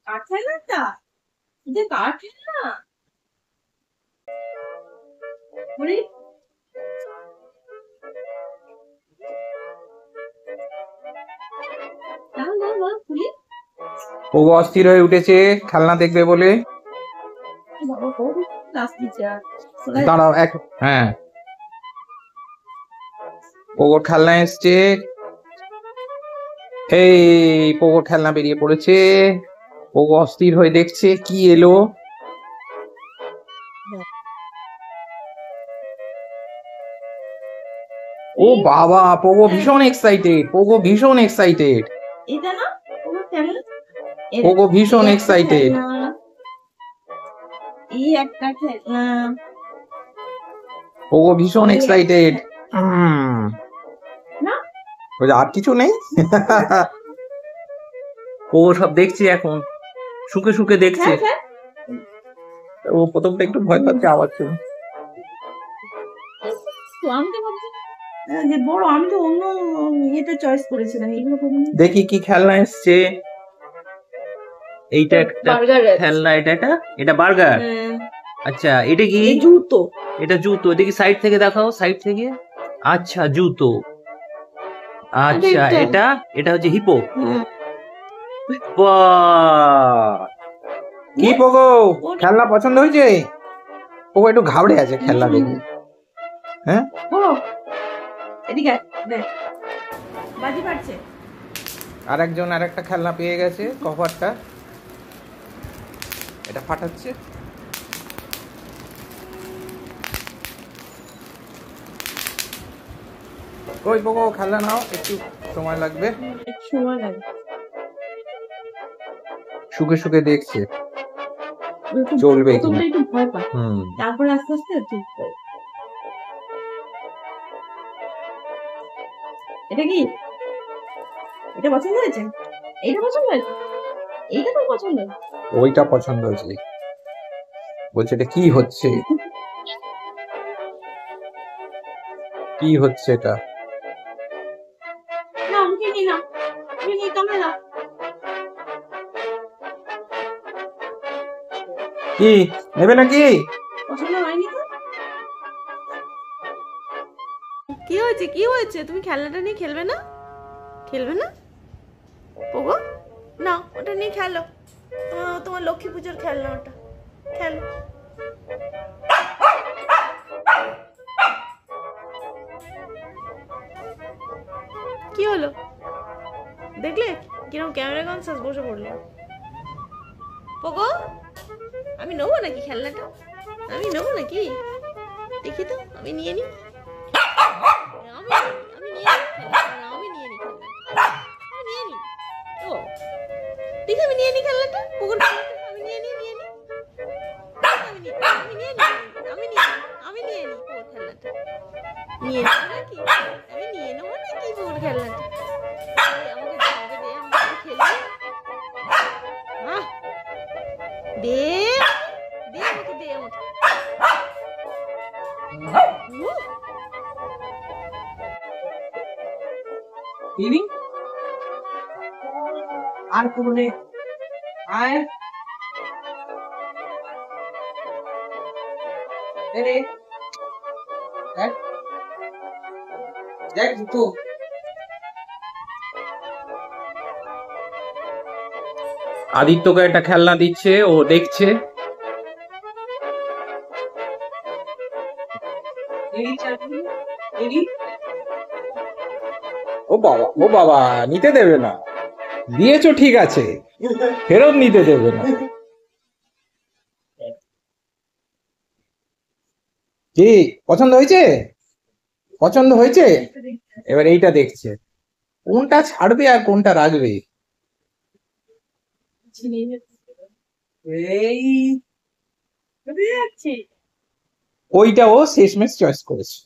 কাঠেলাটা এটা কাঠেলা বলি খুলি ও অস্থির হয়ে উঠেছে খেলনা দেখবে বলে। বাবা বড় নাচতে চায় দাঁড়াও এক, হ্যাঁ পোগোর খেলনা এসছে। এই পোগোর খেলনা বেরিয়ে পড়েছে। পোগো অস্থির হয়ে দেখছে কি এলো। ও বাবা, পোগো ভীষণ এক্সাইটেড, পোগো ভীষণ এক্সাইটেড, এটা না ও কেমন পোগো ভীষণ এক্সাইটেড। এই একটা খেলনা পোগো ভীষণ এক্সাইটেড। না আর কিছু নেই। পোগো সব দেখছে এখন, শুকে শুকে দেখছে। ও প্রথমটা একটু ভয় পাচ্ছে আওয়াজ শুনে। তো আমি তো ভাবছি যে বড়, আমি তো অন্য এটা চয়েস করেছিলাম এইগুলো দেখি কি খেলনা এসছে। এইটা একটা খেলনা, এটা বার্গার। আচ্ছা এটা কি? জুতো। এটা জুতো, দেখি সাইড থেকে দেখাও, সাইড থেকে। আচ্ছা জুতো। আচ্ছা এটা হচ্ছে হিপো। কি পোগো খেলনা পছন্দ হয়েছে? পোগো একটু ঘাবড়ে আছে খেলনা দেখে। হ্যাঁ এদিকে বাজি পাচ্ছে। আরেকজন আরেকটা খেলনা পেয়ে গেছে, কভারটা এটা ফাটাচ্ছে। কই পোগো খেলনা নাও, একটু সময় লাগবে। শুকে শুকে দেখছে চলবে কি। একটু ভয় পায়, তারপরে আস্তে আস্তে ঠিক করে। এটা কি? এটা পছন্দ হয়েছে? এইটা পছন্দ হয়েছে? এইটা তো পছন্দ। ওইটা পছন্দ হয়েছে, বলছে এটা কি হচ্ছে, কি হচ্ছে এটা। না আমাকে নি না, তুমি নি কামে না। কি নেবে নাকি? পছন্দ হয়নি তো? কি হয়েছে, কি হয়েছে? তুমি খেলনাটা নিয়ে খেলবে না? খেলবে না পোগো? না ওটা নিয়ে খেলো, তোমার লক্ষ্মী পূজার খেলনা, ওটা খেলো। কি হলো দেখলে কিরকম ক্যামেরা কনসাস বসে পড়লো। পোগো আমি নেবো নাকি খেলনাটা? আমি নেবো নাকি? দেখি তো, আমি নিয়ে নি। আমি নিয়ে আমি নিয়ে নি খেলনাটা, আমি নিয়ে নি। ও দেখি আমি নিয়ে নি খেলনাটা, পোগোর খেলনাটা আমি নিয়ে নি। আমি নিয়ে নি, আমি নিয়ে নি পোগোর খেলনাটা। নিয়ে নেবো নাকি? আমি নিয়ে নেবো নাকি পোগোর খেলনাটা? আমাকে দে, আমি খেলি। দে দে আমাকে, দে আমাকে। আর কোনে আয় রে দেখ দেখ তো। আদিত্যকে একটা খেলনা দিচ্ছে, ও দেখছে। ও বাবা, ও বাবা, নিতে দেবে না। দিয়েছো ঠিক আছে, ফেরত নিতে দেবে না। কি পছন্দ হয়েছে? পছন্দ হয়েছে? এবার এইটা দেখছে কোনটা ছাড়বে আর কোনটা রাখবে। ওইটা ও শেষমেশ চয়েস করেছে।